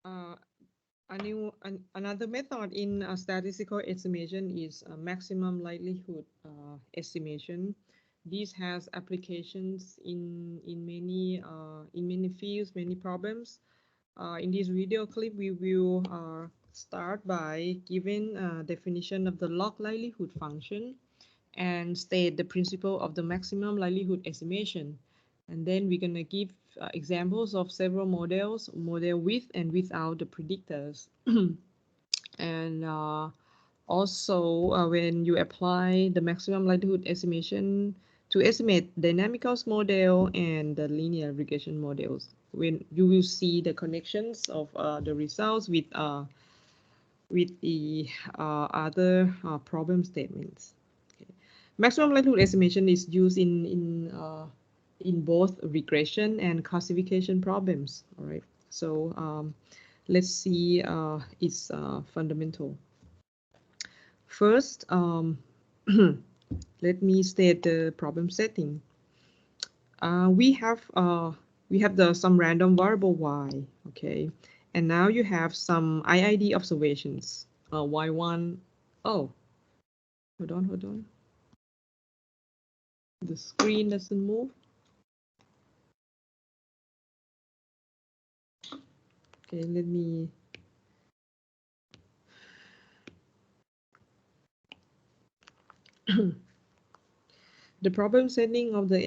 Uh, another method in statistical estimation is maximum likelihood estimation. This has applications in many fields, many problems. In this video clip, we will start by giving a definition of the log likelihood function and state the principle of the maximum likelihood estimation. And then we're going to give examples of several models, model with and without the predictors. And also, when you apply the maximum likelihood estimation to estimate dynamical model and the linear regression models, when you will see the connections of the results with the other problem statements. Okay. Maximum likelihood estimation is used in both regression and classification problems. All right. So let's see its fundamental. First, let me state the problem setting. We have some random variable y, okay, and now you have some IID observations. Y1, oh, hold on. The screen doesn't move. Okay, let me. The problem setting of the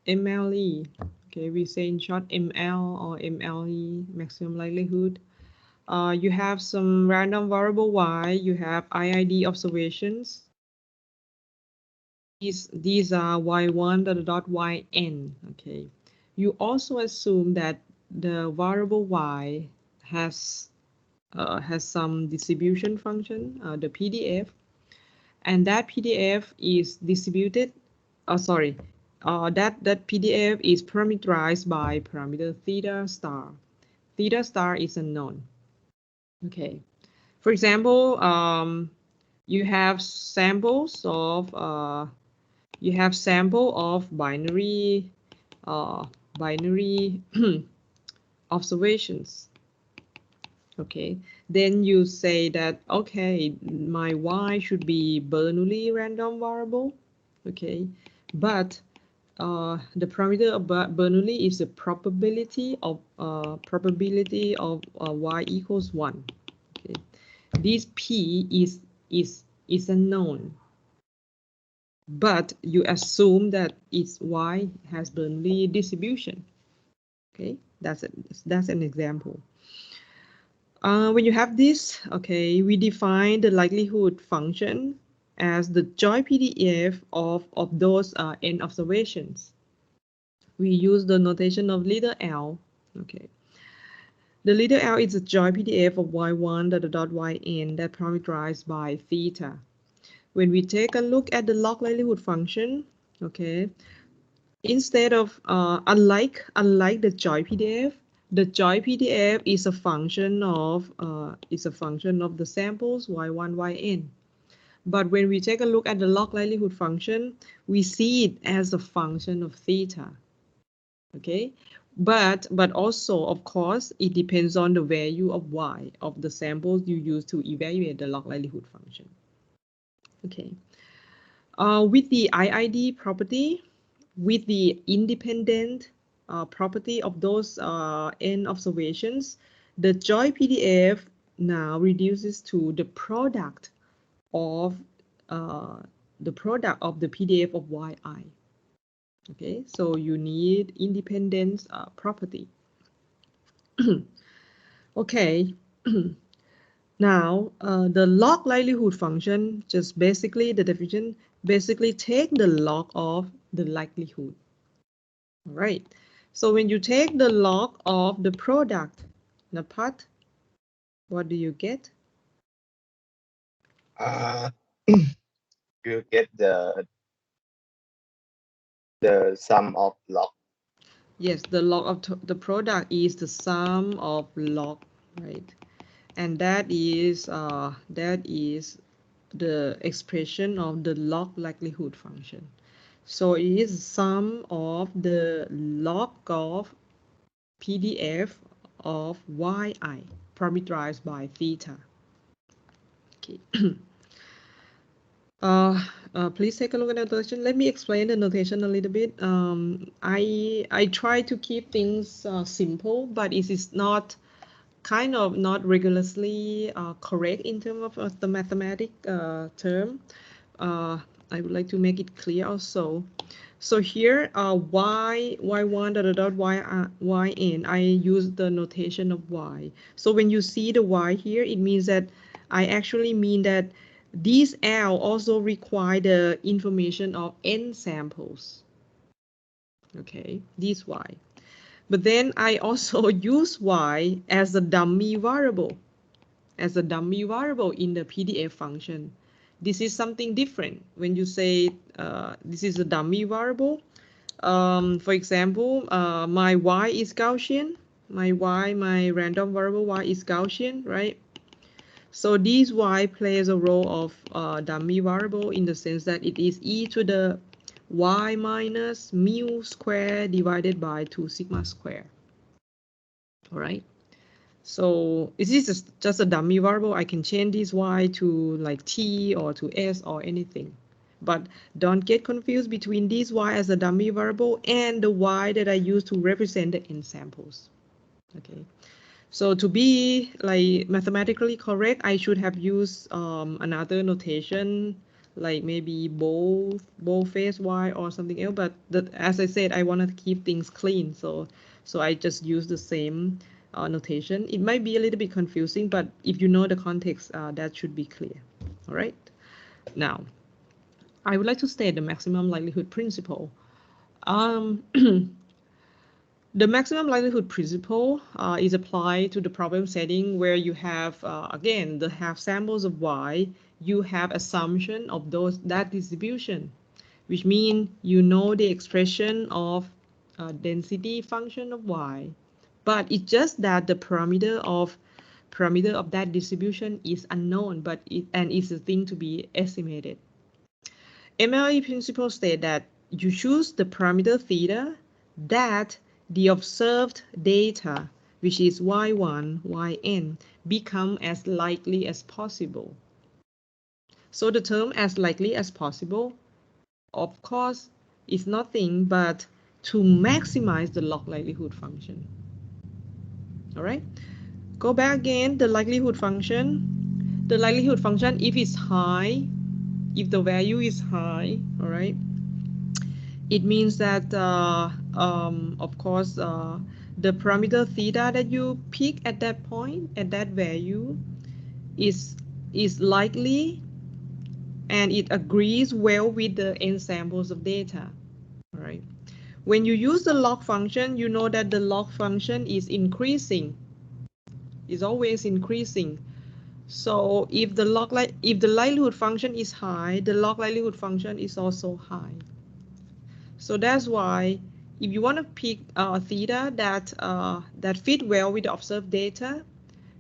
MLE, okay, we say in short ML or MLE, maximum likelihood. You have some random variable y, you have IID observations. These are y1 dot yn, okay. You also assume that the variable y has some distribution function, the PDF, and that PDF is distributed. That PDF is parameterized by parameter theta star. Theta star is unknown. Okay. For example, you have samples of binary observations. Okay, then you say that, okay, my y should be Bernoulli random variable. Okay, but the parameter of Bernoulli is the probability of y equals 1. Okay, this p is unknown, but you assume that its y has Bernoulli distribution. Okay, that's an example. When you have this, okay, we define the likelihood function as the joint PDF of those n observations. We use the notation of little l. Okay, the little l is a joint PDF of y1 dot yn that parameterized by theta. When we take a look at the log likelihood function, okay, instead of unlike the joint PDF, the joint PDF is a function of the samples y1 yn. But when we take a look at the log likelihood function, we see it as a function of theta. Okay, but also, of course, it depends on the value of y of the samples you use to evaluate the log likelihood function. Okay, with the IID property, with the independent property of those n observations, the joint PDF now reduces to the product of the PDF of yi. Okay, so you need independence property. Okay, now the log likelihood function, just basically the definition, basically take the log of the likelihood. All right, so when you take the log of the product, Napat, what do you get? You get the sum of log. Yes, the log of the product is the sum of log, right? And that is the expression of the log likelihood function. So it is sum of the log of PDF of yi. parameterized by theta. Okay. Please take a look at the notation. Let me explain the notation a little bit. I try to keep things simple, but it is not kind of not rigorously correct in terms of the mathematic term. I would like to make it clear also. So here, y1 yn, I use the notation of y. So when you see the y here, it means that I actually mean that these L also require the information of n samples. Okay, this y. But then I also use y as a dummy variable, in the PDF function. This is something different. When you say this is a dummy variable, for example, my y is Gaussian, my random variable y is Gaussian, right? So this y plays a role of dummy variable in the sense that it is e to the y minus mu square divided by 2 sigma square. All right. So this is just a dummy variable. I can change this y to like t or to s or anything. But don't get confused between this y as a dummy variable and the y that I use to represent the n samples. Okay. So to be like mathematically correct, I should have used another notation, like maybe bold-faced y or something else. But as I said, I wanted to keep things clean, so I just use the same notation. It might be a little bit confusing, but if you know the context, that should be clear. All right. Now, I would like to state the maximum likelihood principle. The maximum likelihood principle is applied to the problem setting where you have, again, the half samples of y, you have assumption of that distribution, which means you know the expression of density function of y, but it's just that the parameter of that distribution is unknown, but it's a thing to be estimated. MLE principle states that you choose the parameter theta that the observed data, which is y1, yn, become as likely as possible. So the term as likely as possible, of course, is nothing but to maximize the log likelihood function. All right, go back again, the likelihood function. The likelihood function, if it's high, if the value is high, all right, it means that, of course, the parameter theta that you pick at that point, at that value, is likely, and it agrees well with the n samples of data. All right. When you use the log function, you know that the log function is increasing. Is always increasing. So if the likelihood function is high, the log likelihood function is also high. So that's why if you want to pick theta that fit well with the observed data,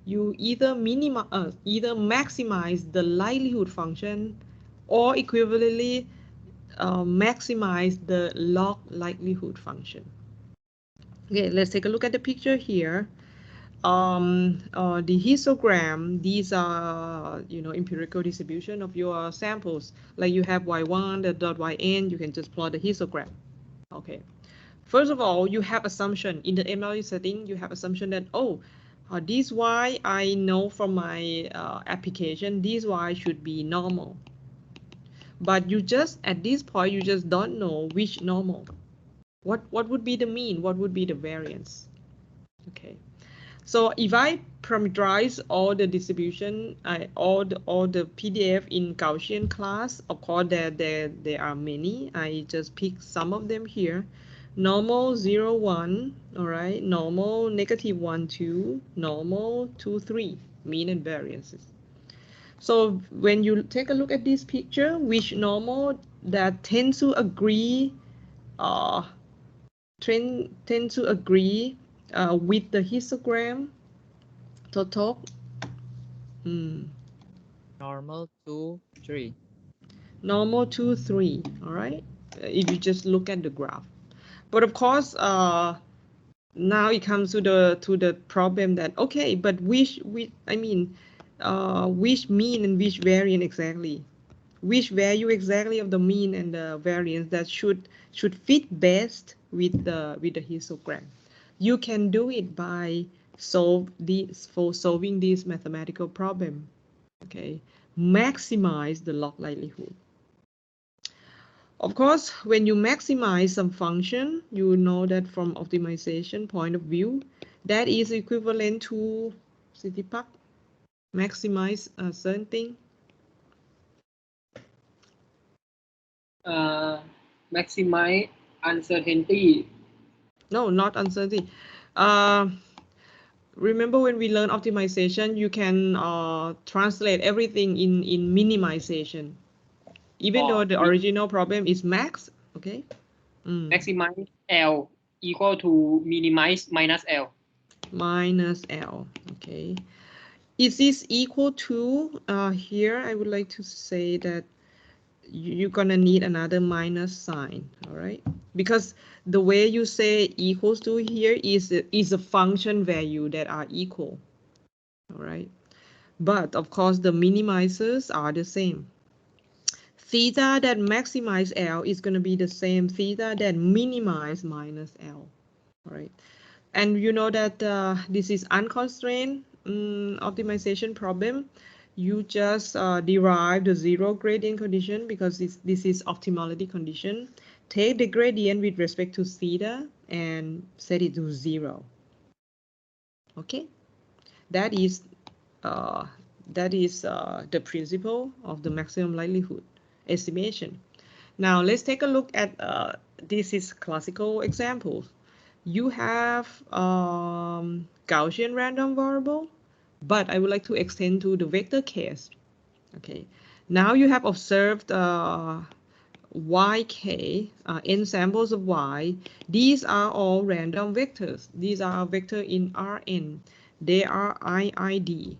you either maximize the likelihood function or equivalently maximize the log likelihood function. Okay, let's take a look at the picture here. The histogram, these are, empirical distribution of your samples. Like you have y1, the dot yn, you can just plot the histogram. Okay. First of all, you have assumption in the MLE setting. You have assumption that, this y I know from my application, this y should be normal. But you just, at this point, you just don't know which normal. What would be the mean? What would be the variance? Okay. So if I parameterize all the distribution, all the PDF in Gaussian class, of course there are many. I just pick some of them here. Normal 0, 1, all right. Normal negative 1, 2, normal 2, 3, mean and variances. So when you take a look at this picture, which normal that tend to agree, tend to agree with the histogram total. Normal 2, 3. Normal 2, 3. All right. If you just look at the graph, but of course, now it comes to the problem that, okay, but which mean and which variance exactly? Which value exactly of the mean and the variance that should fit best with the histogram? You can do it by solving this mathematical problem. Okay, maximize the log likelihood. Of course, when you maximize some function, you know that from optimization point of view, that is equivalent to Sitipak, maximize a certain thing. Maximize uncertainty. No, not uncertainty. Remember when we learn optimization, you can translate everything in minimization. Even though the original problem is max, okay? Maximize L equal to minimize minus L. Minus L, okay. Is this equal to, here I would like to say that you're gonna need another minus sign, all right? Because the way you say equals to here is a function value that are equal, all right? But of course the minimizers are the same. Theta that maximize L is gonna be the same theta that minimize minus L, all right? And you know that this is unconstrained optimization problem. You just derive the zero gradient condition because this is optimality condition. Take the gradient with respect to theta and set it to 0. Okay, that is the principle of the maximum likelihood estimation. Now let's take a look at this is classical examples. You have Gaussian random variable, but I would like to extend to the vector case. Okay, now you have observed yk, n samples of y. These are all random vectors. These are vectors in Rn. They are IID.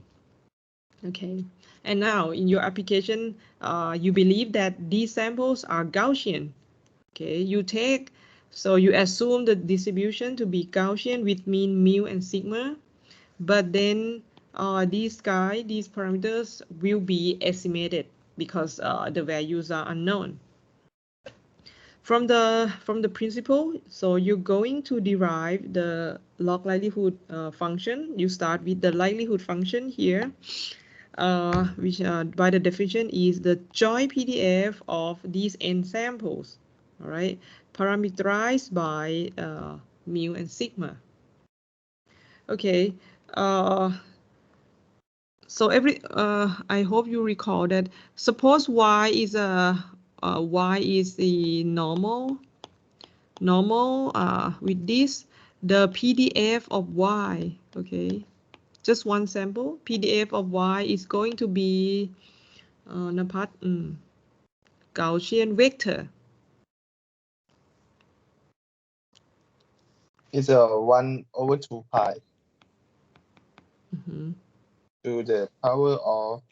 Okay, and now in your application, you believe that these samples are Gaussian. Okay, so you assume the distribution to be Gaussian with mean mu and sigma, but then these parameters will be estimated because the values are unknown. From the principle, so you're going to derive the log likelihood function. You start with the likelihood function here, which by the definition is the joint PDF of these n samples. All right, parameterized by mu and sigma. Okay, so I hope you recall that suppose y is the normal with this, the PDF of y, okay, just one sample, PDF of y is going to be Gaussian vector. It's a 1/2 pi to the power of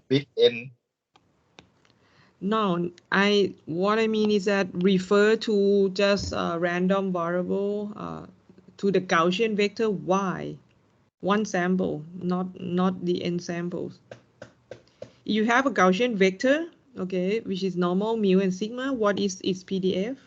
big N. No, what I mean is that refer to just a random variable to the Gaussian vector y, one sample, not the n samples. You have a Gaussian vector, okay, which is normal, mu and sigma. What is its PDF?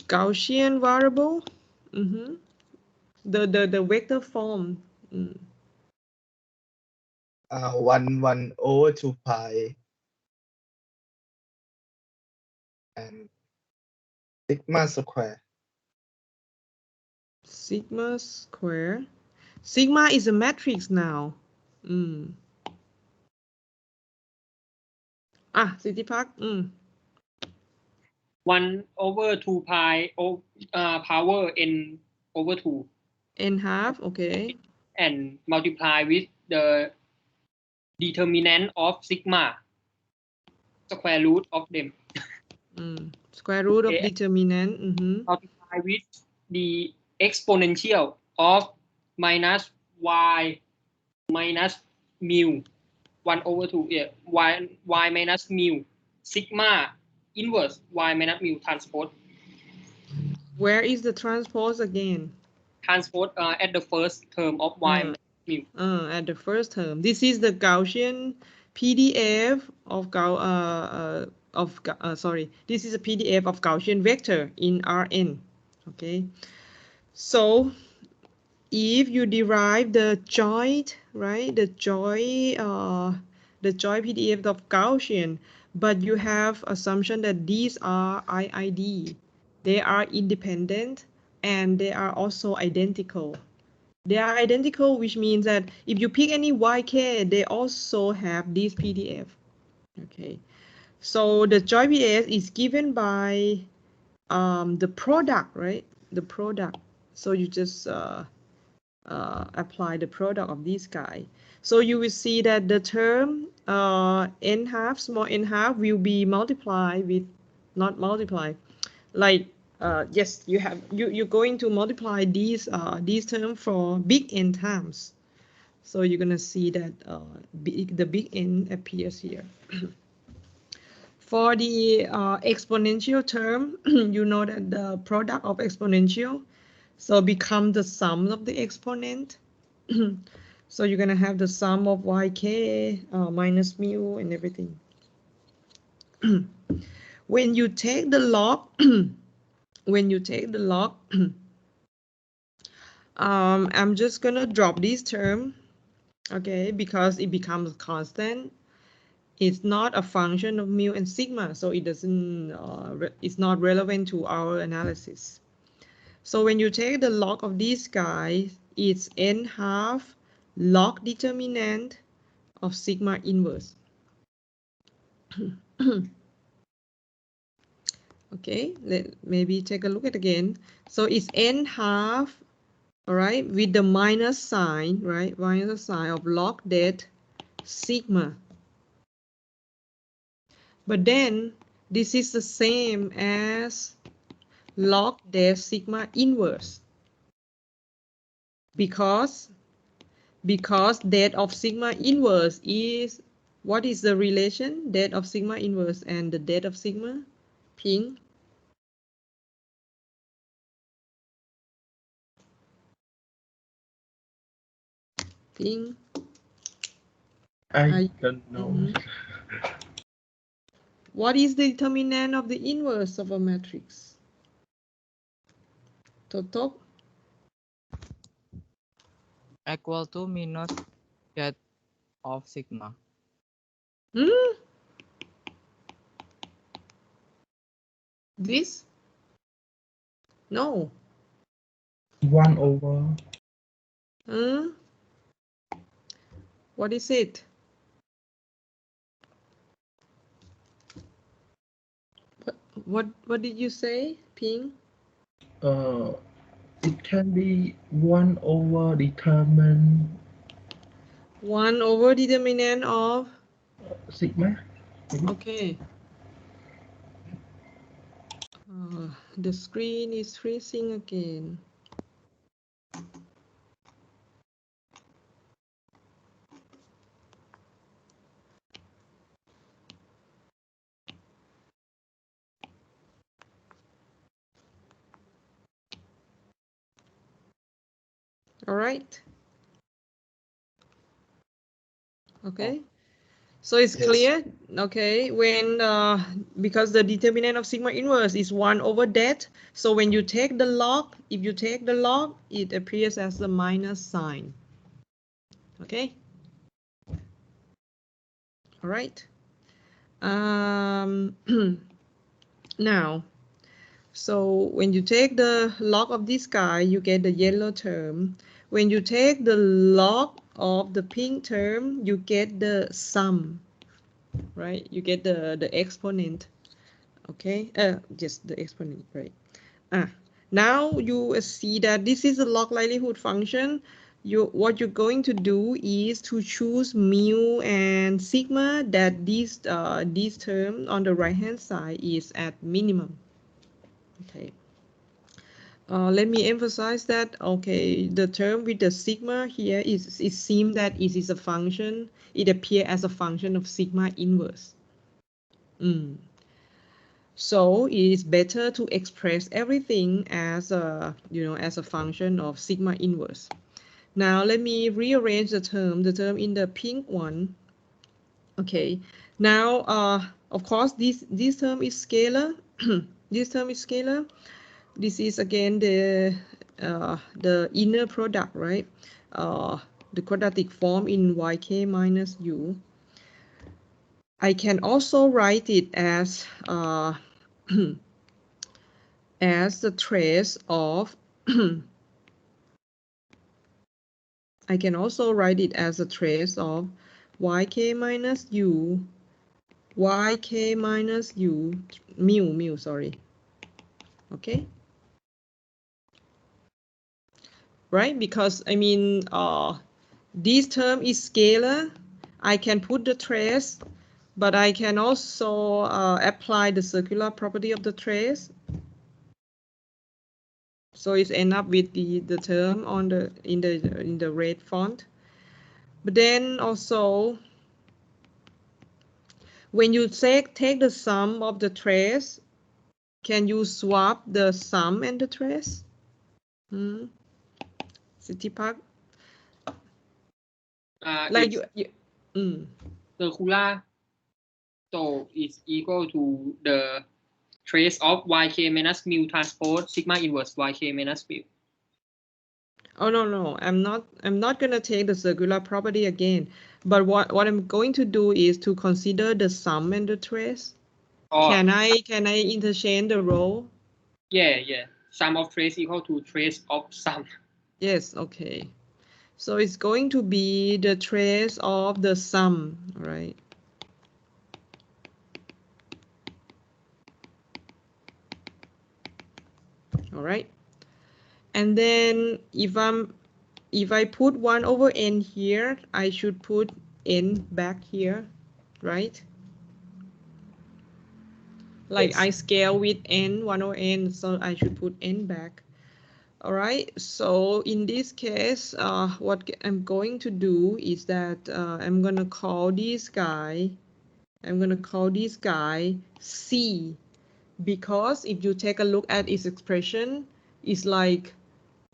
Gaussian variable, the vector form. 1/2 pi and sigma square. Sigma square. Sigma is a matrix now. Sitipak. 1/2 pi power n over 2. N half, okay. And multiply with the determinant of sigma, square root of them. Square root of determinant. Multiply with the exponential of minus y minus mu 1/2, yeah, y minus mu sigma inverse y minus mu transpose. Where is the transpose again? Transpose at the first term of y minus mu. At the first term. This is the Gaussian PDF of sorry. This is a PDF of Gaussian vector in Rn. Okay. So if you derive the joint, right, the joint PDF of Gaussian, but you have assumption that these are IID, they are independent and they are also identical. They are identical, which means that if you pick any YK, they also have this PDF. Okay, so the joint PDF is given by the product, right? The product. So you just apply the product of this guy. So you will see that the term n half, small n half will be multiplied with, not multiplied, like yes, you're going to multiply these term for big N times. So you're gonna see that the big N appears here. For the exponential term, you know that the product of exponential so become the sum of the exponent. So you're gonna have the sum of yk minus mu and everything. When you take the log, I'm just gonna drop this term, okay, because it becomes constant. It's not a function of mu and sigma, so it doesn't. It's not relevant to our analysis. So when you take the log of this guy, it's n half log determinant of sigma inverse. Okay, maybe take a look at again. So it's n half, all right, with the minus sign, right? Minus sign of log det sigma. But then this is the same as log det sigma inverse. Because det of sigma inverse is, what is the relation? Det of sigma inverse and the det of sigma? Ping. Ping. I don't know. What is the determinant of the inverse of a matrix? Totok? Equal to minus that of sigma. This? No. 1 over. What is it? What did you say, Ping? It can be 1 over determinant 1 over determinant of sigma. Okay. The screen is freezing again. All right. Okay. So it's Yes. clear, okay, when because the determinant of sigma inverse is 1 over that. So when you take the log, if you take the log, it appears as the minus sign. Okay. All right. Now, so when you take the log of this guy, you get the yellow term. When you take the log of the pink term, you get the sum, right? You get the exponent, okay? Just the exponent, right? Now you see that this is a log likelihood function. What you're going to do is to choose mu and sigma that this term on the right hand side is at minimum. Okay. let me emphasize that, okay, the term with the sigma here it seems that it is a function, it appears as a function of sigma inverse. So it is better to express everything as a, as a function of sigma inverse. Now let me rearrange the term in the pink one. Okay, now of course this term is scalar. This term is scalar. This is again the inner product, right? The quadratic form in yk minus u. I can also write it as as the trace of I can also write it as a trace of yk minus u mu, sorry. Okay, right? Because I mean this term is scalar. I can put the trace, but I can also apply the circular property of the trace. So it ends up with the term on the in the red font. But then also when you take the sum of the trace, can you swap the sum and the trace? City Park? Like you circular, so it's equal to the trace of yk minus mu transpose sigma inverse yk minus mu. Oh no, I'm not gonna take the circular property again. But what I'm going to do is to consider the sum and the trace. Oh. Can I interchange the role? Yeah. Sum of trace equal to trace of sum. Yes, okay. So it's going to be the trace of the sum, right? All right. And then if I put 1 over n here, I should put n back here, right? Like yes. I scale with n, 1 over n, so I should put n back. All right, so in this case, what I'm going to do is that I'm going to call this guy C, because if you take a look at its expression, it's like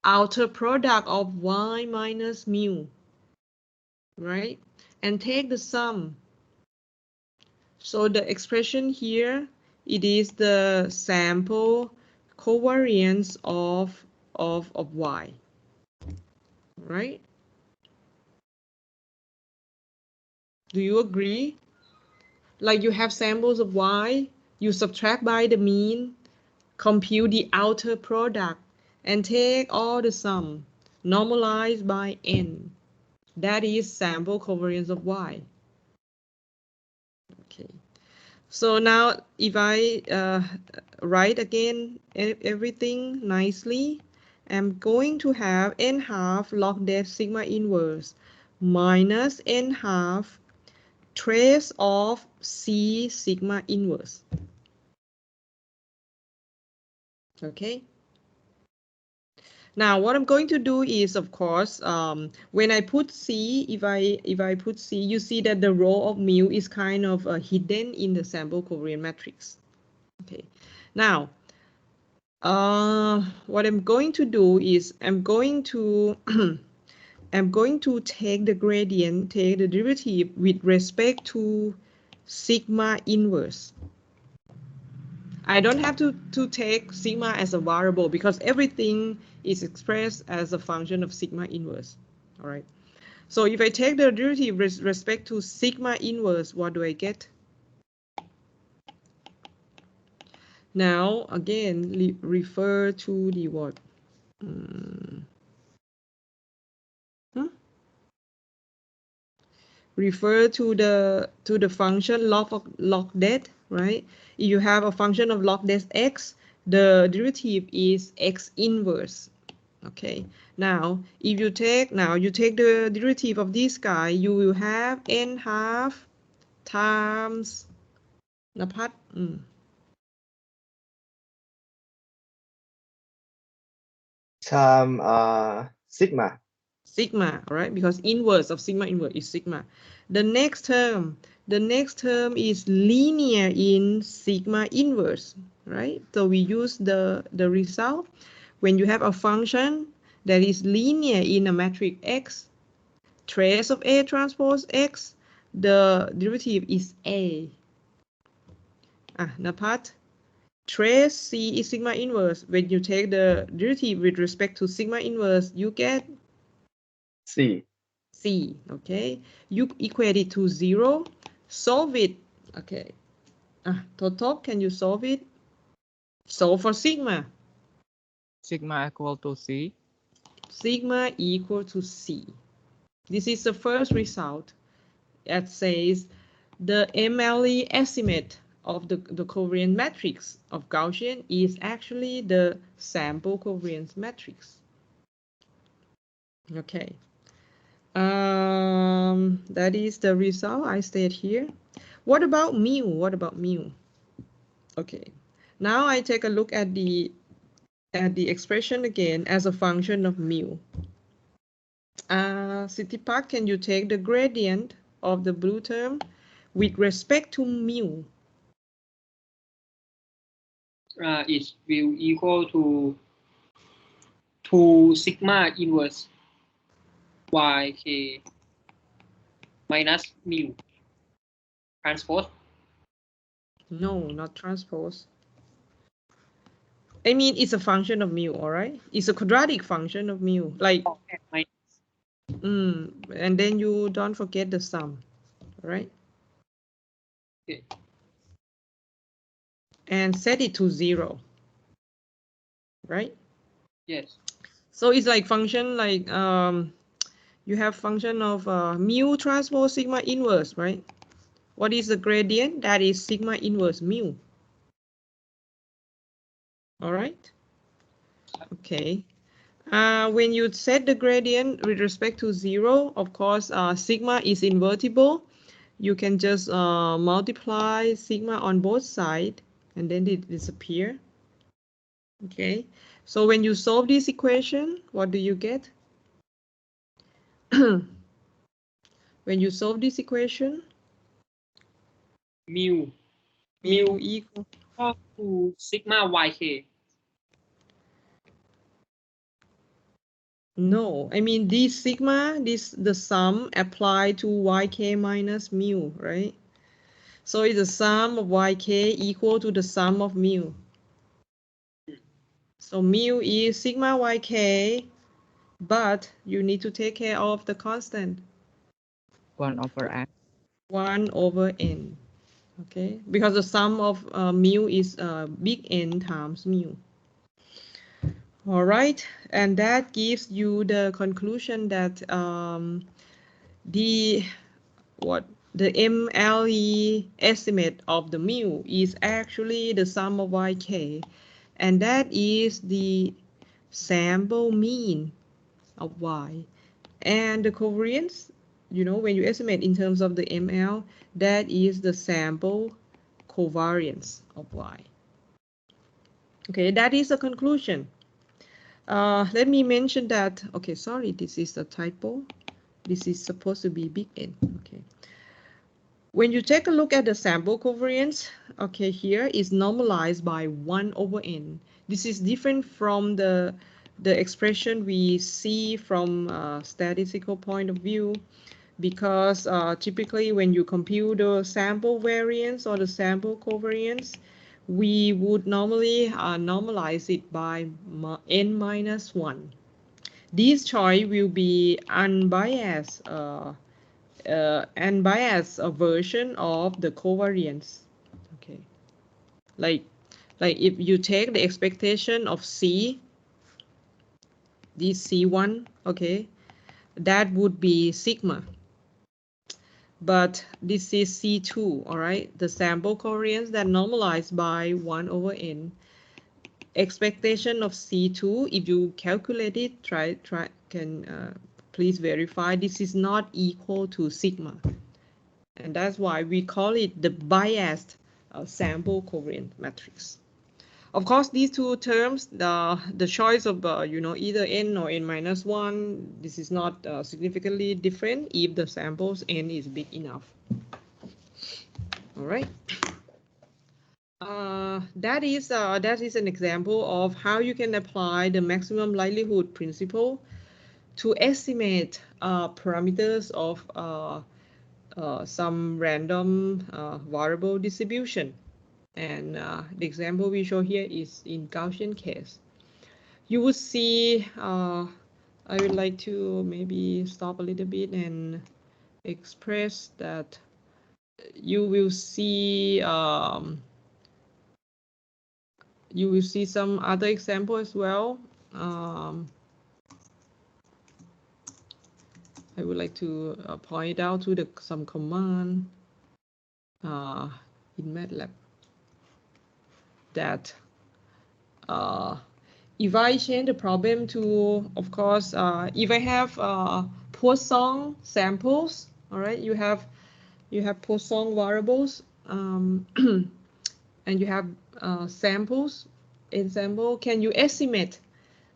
outer product of y minus mu, right? And take the sum. So the expression here, it is the sample covariance of y, right? Do you agree? Like you have samples of y, you subtract by the mean, compute the outer product, and take all the sum, normalize by n. That is sample covariance of y. Okay. So now if I write again everything nicely, I'm going to have n half log det sigma inverse minus n half trace of C sigma inverse. Okay. Now what I'm going to do is, of course, when I put C, if I put C, you see that the row of mu is kind of hidden in the sample covariance matrix. Okay. Now, what I'm going to do is I'm going to take the gradient, take the derivative with respect to sigma inverse. I don't have to take sigma as a variable because everything is expressed as a function of sigma inverse. All right. So if I take the derivative with respect to sigma inverse, what do I get? Now, again, refer to the what? Refer to the function log det, right? If you have a function of log det x, the derivative is x inverse. Okay. Now, if you take the derivative of this guy, you will have n half times Napat. time sigma. Sigma, all right? Because inverse of sigma inverse is sigma. The next term is linear in sigma inverse, right? So we use the result when you have a function that is linear in a matrix X, trace of A transpose X, the derivative is A. Napat, trace C is sigma inverse. When you take the derivative with respect to sigma inverse, you get C. C, okay? You equate it to 0, solve it, okay? Total, can you solve it? Solve for sigma. Sigma equal to C. Sigma equal to C. This is the first result that says the MLE estimate of the covariance matrix of Gaussian is actually the sample covariance matrix. Okay. That is the result I state here. What about mu? What about mu? Okay. Now I take a look at the expression again as a function of mu. Sitipak, can you take the gradient of the blue term with respect to mu? It will equal to sigma inverse yk minus mu transpose. No, not transpose. I mean, it's a function of mu, all right? It's a quadratic function of mu, like, and then you don't forget the sum, all right? Okay. And set it to 0, right? Yes. So it's like function like, you have function of mu transpose sigma inverse, right? What is the gradient? That is sigma inverse mu. All right. Okay. When you set the gradient with respect to 0, of course, sigma is invertible. You can just multiply sigma on both sides, and then it disappear. Okay. So when you solve this equation, what do you get? When you solve this equation, Mu equal to sigma yk. No, I mean this sigma, the sum applied to yk minus mu, right? So it's the sum of yk equal to the sum of mu. So mu is sigma yk, but you need to take care of the constant. 1 over n. 1 over n, okay? Because the sum of mu is big N times mu. All right, and that gives you the conclusion that the MLE estimate of the mu is actually the sum of yk, and that is the sample mean of y. And the covariance, you know, when you estimate in terms of the ML, that is the sample covariance of y. Okay, that is a conclusion. Let me mention that, okay, sorry, this is a typo. This is supposed to be big N, okay. When you take a look at the sample covariance, okay, here is normalized by 1 over n. This is different from the expression we see from a statistical point of view, because typically when you compute the sample variance or the sample covariance, we would normally normalize it by n minus 1. This choice will be unbiased version of the covariance. Okay, like if you take the expectation of C, this C1, okay, that would be sigma. But this is C2, all right, the sample covariance that normalized by 1 over n. Expectation of C2, if you calculate it, please verify this is not equal to sigma. And that's why we call it the biased sample covariance matrix. Of course, these two terms, the choice of you know, either n or n-1, this is not significantly different if the samples n is big enough. All right. That is an example of how you can apply the maximum likelihood principle to estimate parameters of some random variable distribution. And the example we show here is in Gaussian case. You would see, I would like to maybe stop a little bit and express that you will see some other example as well. I would like to point out to some command in MATLAB that if I change the problem to, of course, if I have Poisson samples, all right, you have Poisson variables, and you have samples. Example, can you estimate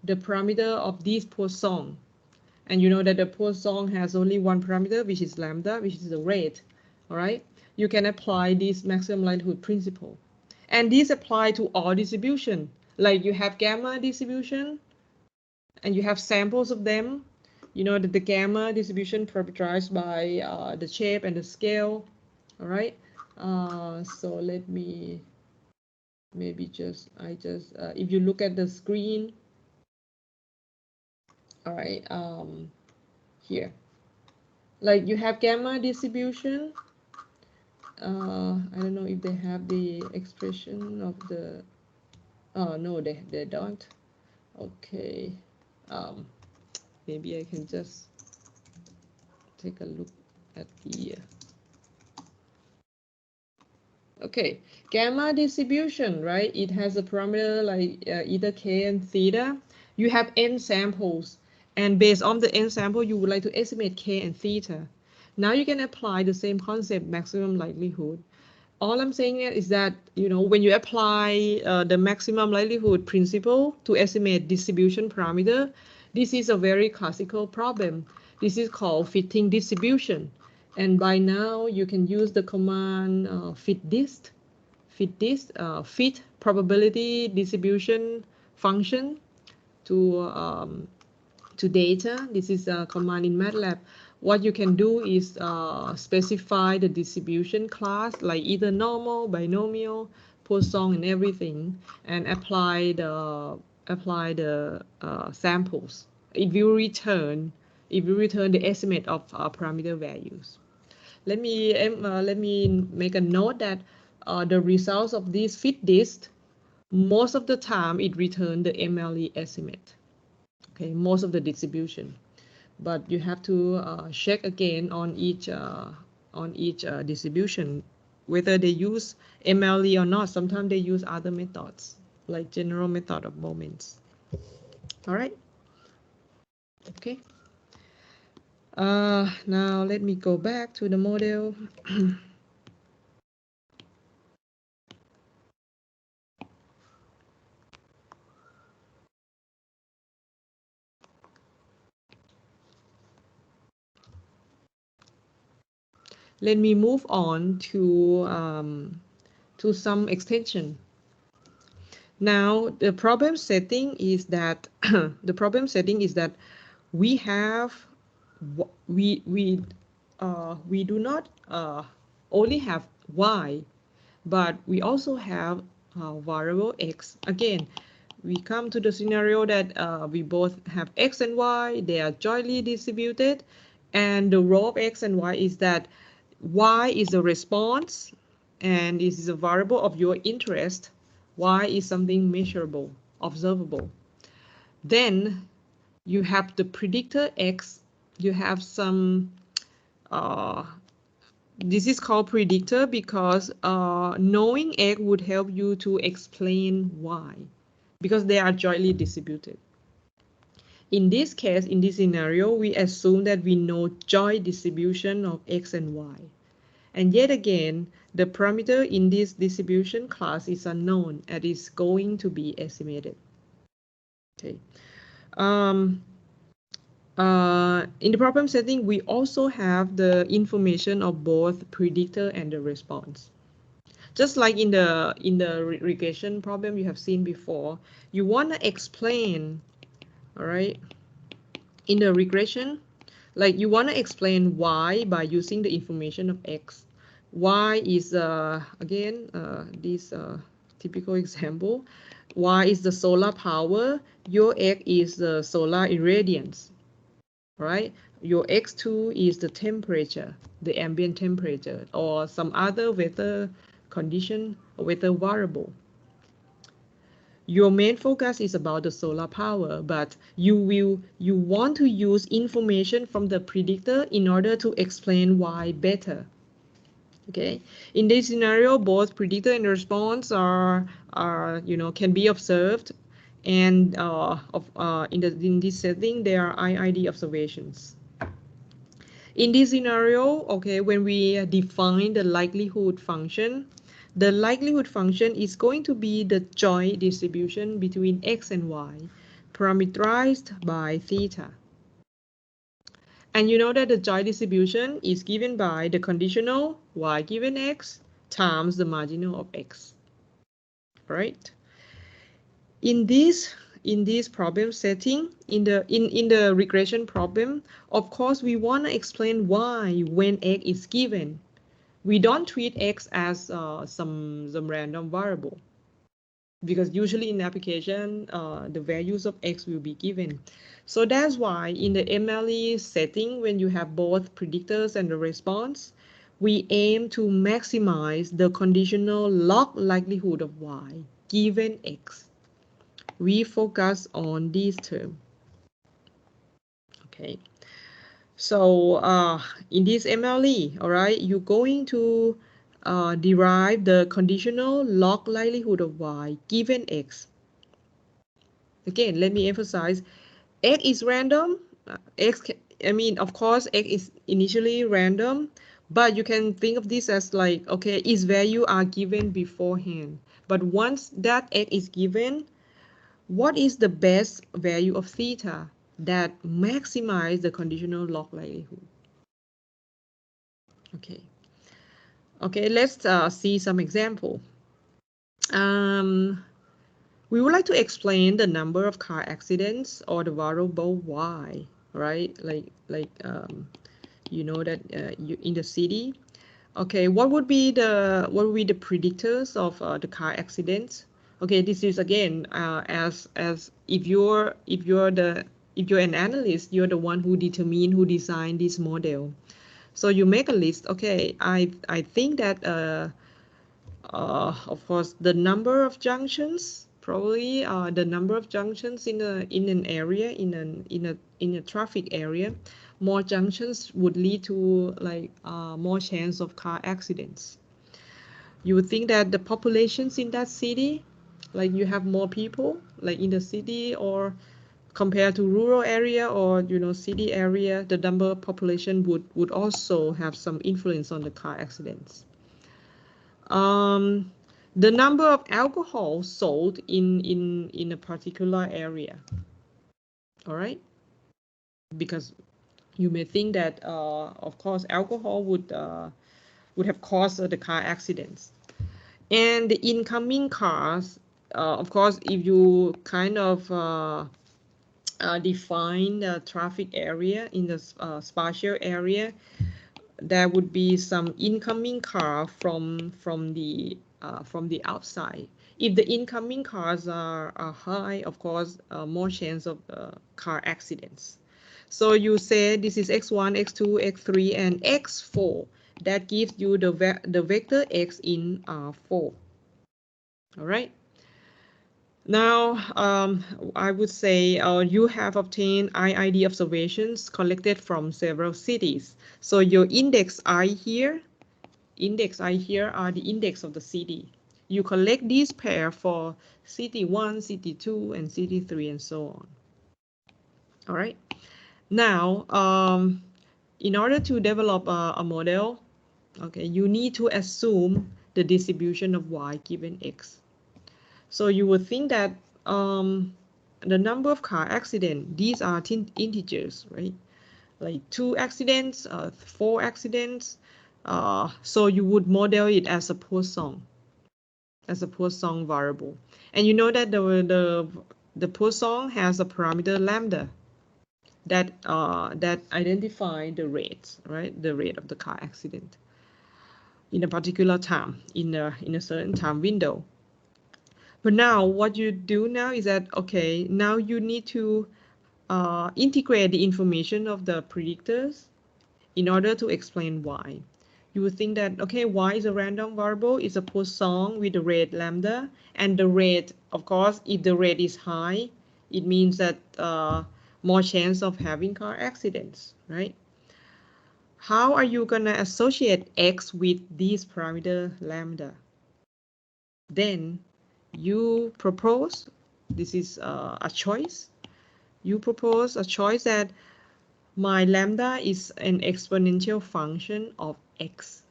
the parameter of these Poisson? And you know that the Poisson has only one parameter, which is lambda, which is the rate. All right, you can apply this maximum likelihood principle, and these apply to all distribution. Like you have gamma distribution, and you have samples of them. You know that the gamma distribution parameterized by the shape and the scale. All right. So let me maybe if you look at the screen. All right. Here, like you have gamma distribution. I don't know if they have the expression of the. Oh no, they don't. Okay. Maybe I can just take a look at the. Okay, gamma distribution, right? It has a parameter like either k and theta. You have n samples, and based on the n sample, you would like to estimate k and theta. Now you can apply the same concept, maximum likelihood. All I'm saying is that, you know, when you apply the maximum likelihood principle to estimate distribution parameter, this is a very classical problem. This is called fitting distribution. And by now you can use the command fit probability distribution function to data. This is a command in MATLAB. What you can do is specify the distribution class, like either normal, binomial, Poisson, and everything, and apply the samples. It will return the estimate of parameter values. Let me make a note that the results of this fit dist, most of the time it returns the MLE estimate. Okay, most of the distribution, but you have to check again on each distribution whether they use MLE or not. Sometimes they use other methods like general method of moments. All right. Okay. Now let me go back to the model. Let me move on to some extension. Now the problem setting is that we do not only have y, but we also have variable x. Again, we come to the scenario that we both have x and y, they are jointly distributed, and the role of x and y is that y is a response, and this is a variable of your interest. Y is something measurable, observable. Then you have the predictor x. You have some, this is called predictor because knowing x would help you to explain y, because they are jointly distributed. In this case, in this scenario, we assume that we know joint distribution of x and y. And yet again, The parameter in this distribution class is unknown and is going to be estimated. Okay. In the problem setting, we also have the information of both predictor and the response. Just like in the regression problem you have seen before, you want to explain, all right, in the regression, like you want to explain y by using the information of x. Y is again this typical example. Y is the solar power. Your x is the solar irradiance, right? Your x2 is the temperature, the ambient temperature, or some other weather condition or weather variable. Your main focus is about the solar power, but you want to use information from the predictor in order to explain why better. Okay, in this scenario, both predictor and response are can be observed, and in this setting there are IID observations. In this scenario, okay, when we define the likelihood function, the likelihood function is going to be the joint distribution between x and y, parameterized by theta. And you know that the joint distribution is given by the conditional y given x times the marginal of x. Right? In this problem setting, in the regression problem, of course we want to explain why when x is given. We don't treat x as some random variable, because usually in application the values of x will be given. So that's why in the MLE setting, when you have both predictors and the response, we aim to maximize the conditional log likelihood of y given x. We focus on this term. Okay. So in this MLE, all right, you're going to derive the conditional log likelihood of y given x. Again, let me emphasize, x is random. Of course, x is initially random, but you can think of this as like, okay, its value are given beforehand. But once that x is given, what is the best value of theta that maximize the conditional log likelihood? Okay. Okay, let's see some example. We would like to explain the number of car accidents or the variable y, right? You know that in the city. Okay, what would be the predictors of the car accidents? Okay, this is again as if you're an analyst, you're the one who designed this model. So you make a list. Okay, I think that of course the number of junctions, probably the number of junctions in an area, in a traffic area, more junctions would lead to like more chance of car accidents. You would think that the populations in that city, like you have more people like in the city, or compared to rural area or city area, the number of population would also have some influence on the car accidents. The number of alcohol sold in a particular area, all right, because you may think that of course alcohol would have caused the car accidents. And the incoming cars, of course, if you kind of define the traffic area in the spatial area, there would be some incoming car from the outside. If the incoming cars are high, of course, more chance of car accidents. So you say this is x1, x2, x3, and x4. That gives you the vector x in R4. All right. Now, I would say you have obtained IID observations collected from several cities. So your index I here are the index of the city. You collect these pair for city 1, city 2, and city 3, and so on. All right. Now, in order to develop a model, Okay, you need to assume the distribution of y given x. So you would think that the number of car accidents, these are integers, right? Like 2 accidents, 4 accidents. So you would model it as a Poisson, variable. And you know that the Poisson has a parameter lambda that identify the rates, right? The rate of the car accident in a particular time, in a certain time window. But now what you do now is that, okay, now you need to integrate the information of the predictors in order to explain y. You would think that, okay, y is a random variable, it's a Poisson with the rate lambda, and the rate, of course, if the rate is high, it means that more chance of having car accidents, right? How are you gonna associate x with this parameter lambda? Then you propose, this is a choice, you propose a choice that my lambda is an exponential function of x.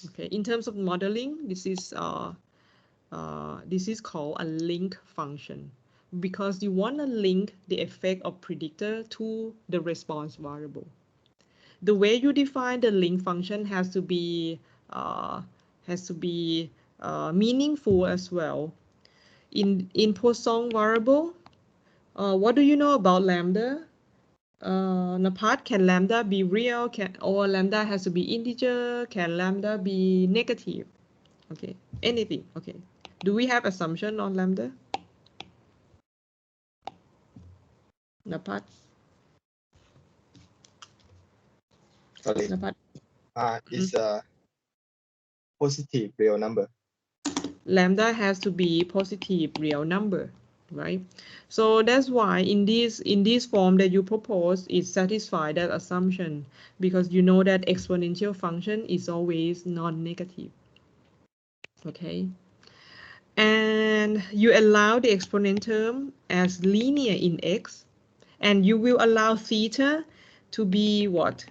Okay, in terms of modeling, this is called a link function, because you want to link the effect of predictor to the response variable. The way you define the link function has to be meaningful as well. In Poisson variable, what do you know about lambda? Napat, can lambda be real? Or lambda has to be integer? Can lambda be negative? Okay, anything. Okay, do we have assumption on lambda? Napat? Sorry. Napat? It's a positive real number. Lambda has to be positive real number, right? So that's why in this form that you propose, it satisfies that assumption, because you know that exponential function is always non-negative. Okay, and you allow the exponent term as linear in x, and you will allow theta to be what?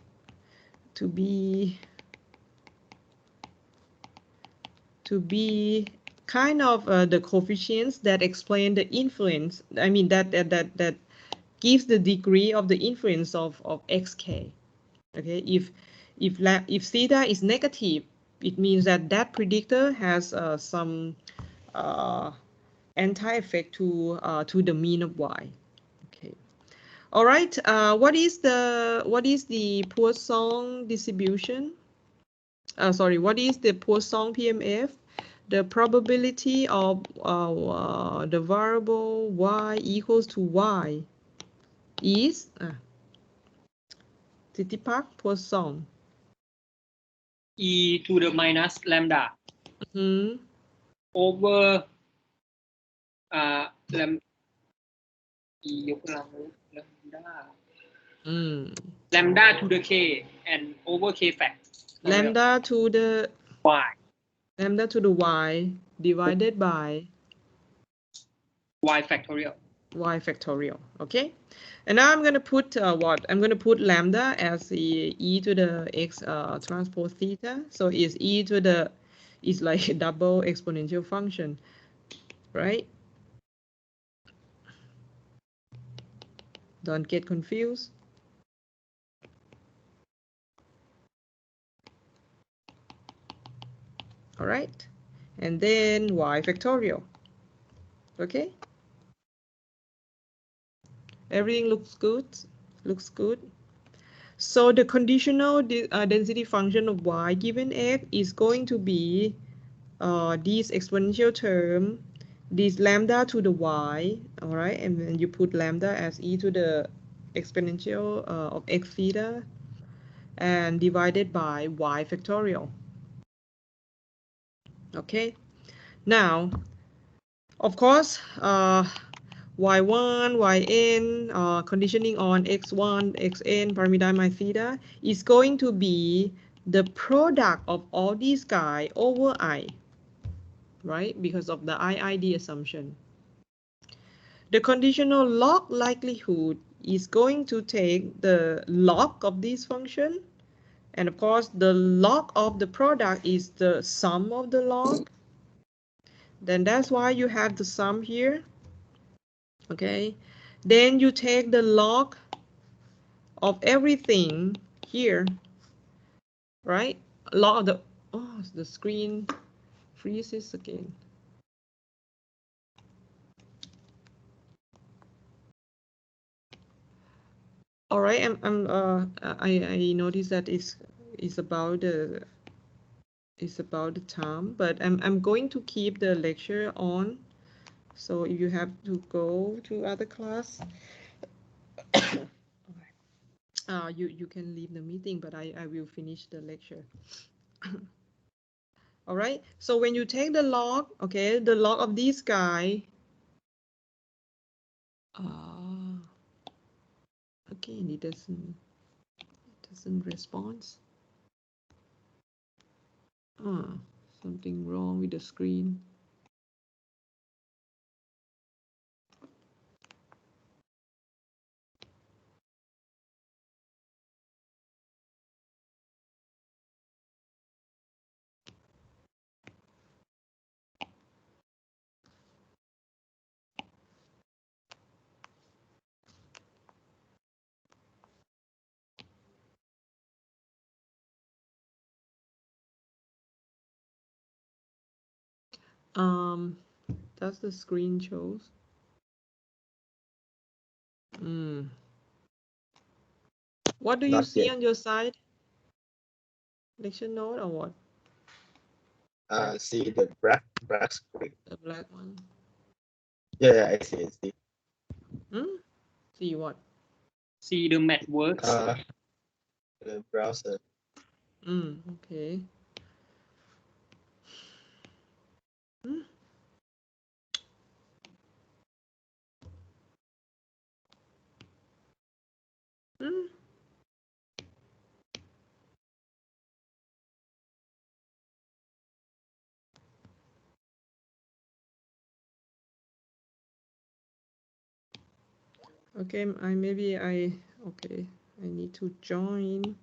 To be kind of the coefficients that explain the influence. I mean that gives the degree of the influence of xk. Okay, if theta is negative, it means that that predictor has some anti-effect to the mean of y. Okay. All right. What is the Poisson distribution? What is the Poisson PMF? The probability of the variable y equals to y is Titipak Poisson. E to the minus lambda Mm-hmm. over lambda E ยกกำลัง lambda to the k and over k fact Lambda to the y lambda to the y divided by y factorial. Y factorial. Okay, and now I'm going to put what? I'm going to put lambda as the e to the x transpose theta. So is e to the, is like a double exponential function, right? Don't get confused. All right, and then y factorial. Okay, everything looks good. Looks good. So the conditional density function of y given x is going to be this exponential term, this lambda to the y, all right, and then you put lambda as e to the exponential of x theta, and divided by y factorial. Okay, now, of course, y1, yn, conditioning on x1, xn, parameter theta, is going to be the product of all these guys over I, right? Because of the IID assumption. The conditional log likelihood is going to take the log of this function And of course, the log of the product is the sum of the log. Then that's why you have the sum here. Okay. Then you take the log of everything here, right? Log of the, oh, the screen freezes again. All right, I noticed that it's about the time, but I'm going to keep the lecture on. So if you have to go to other class, you can leave the meeting, but I will finish the lecture. All right, so when you take the log, okay, the log of this guy, again, it doesn't respond. Something wrong with the screen. Does the screen shows? What do you Not see yet. on your side? Lecture note or what? See the black screen. The black one. Yeah, I see. See what? See the math works. The browser. Okay. Okay, I need to join.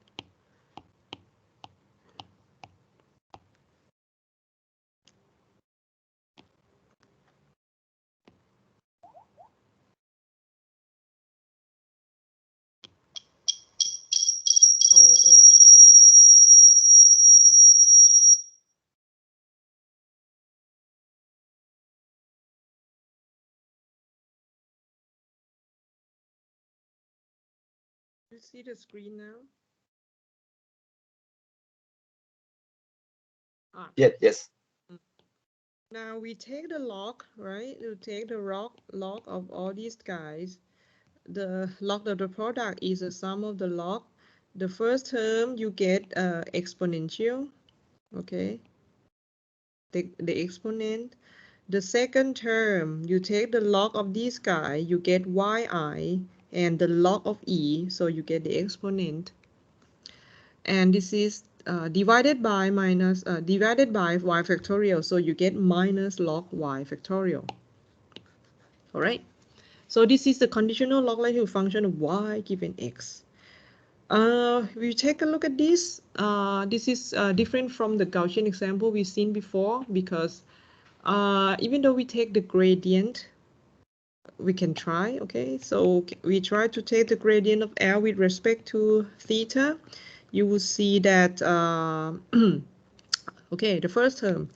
You see the screen now? Yes. Now we take the log, right? You take the log of all these guys. The log of the product is the sum of the log. The first term you get exponential, okay? The exponent. The second term, you take the log of this guy, you get yi, and the log of e, so you get the exponent. And this is divided by y factorial, so you get minus log y factorial. All right. So this is the conditional log likelihood function of y given x. We take a look at this. This is different from the Gaussian example we've seen before, because even though we take the gradient, we can try, okay? So we try to take the gradient of L with respect to theta. You will see that, okay, the first term,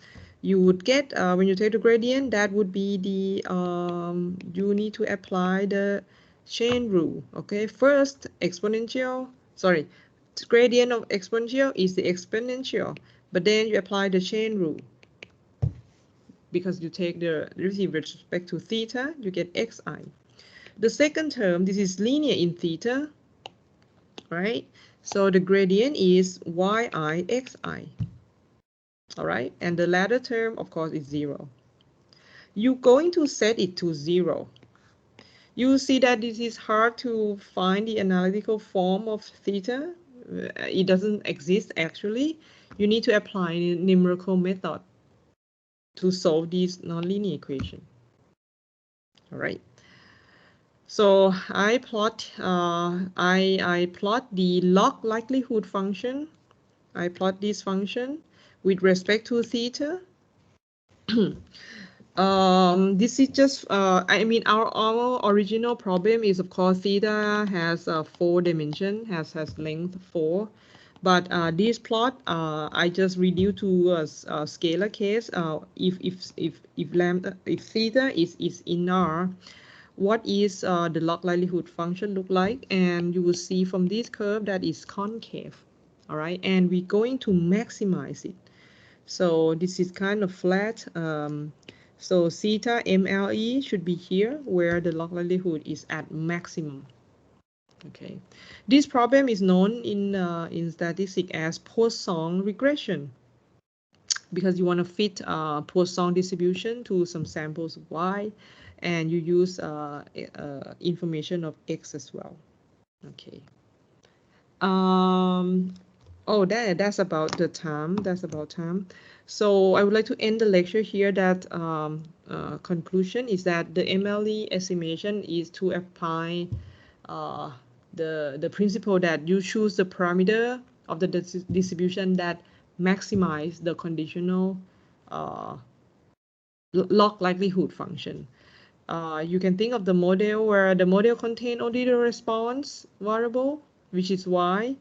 you would get, when you take the gradient, that would be the, you need to apply the chain rule, okay? First, gradient of exponential is the exponential, but then you apply the chain rule. Because you take the derivative with respect to theta, you get xi. The second term, this is linear in theta, right? So the gradient is yi xi. All right, and the latter term, of course, is 0. You're going to set it to 0. You see that this is hard to find the analytical form of theta. It doesn't exist actually. You need to apply a numerical method to solve this nonlinear equation. All right. So I plot I plot the log likelihood function I plot this function with respect to theta. This is just, I mean, our original problem is, of course, theta has 4 dimension, has length 4. But this plot, I just reduce to a scalar case. If theta is in R, what is the log likelihood function look like? And you will see from this curve that is concave. All right, and we're going to maximize it. So this is kind of flat. So theta MLE should be here where the log likelihood is at maximum. Okay, this problem is known in statistics as Poisson regression, because you want to fit Poisson distribution to some samples of Y, and you use information of X as well. Okay. Oh, that's about the time. That's about time. So I would like to end the lecture here. That conclusion is that the MLE estimation is to apply the principle that you choose the parameter of the distribution that maximize the conditional log likelihood function. You can think of the model where the model contains only the response variable, which is Y.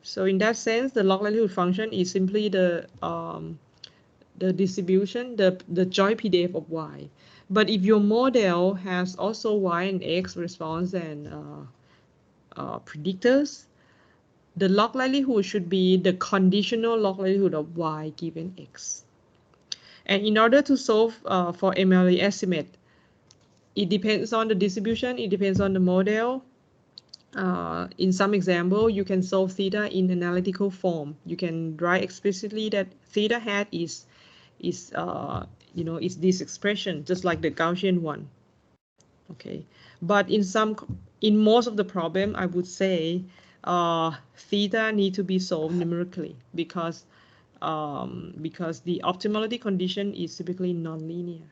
So in that sense, the log likelihood function is simply the distribution, the joint PDF of Y. But if your model has also Y and X response and predictors, the log likelihood should be the conditional log likelihood of Y given X. And in order to solve for MLE estimate, it depends on the distribution, it depends on the model. In some example, you can solve theta in analytical form. You can write explicitly that theta hat is this expression, just like the Gaussian one. Okay, but in most of the problem, I would say theta need to be solved numerically because the optimality condition is typically nonlinear.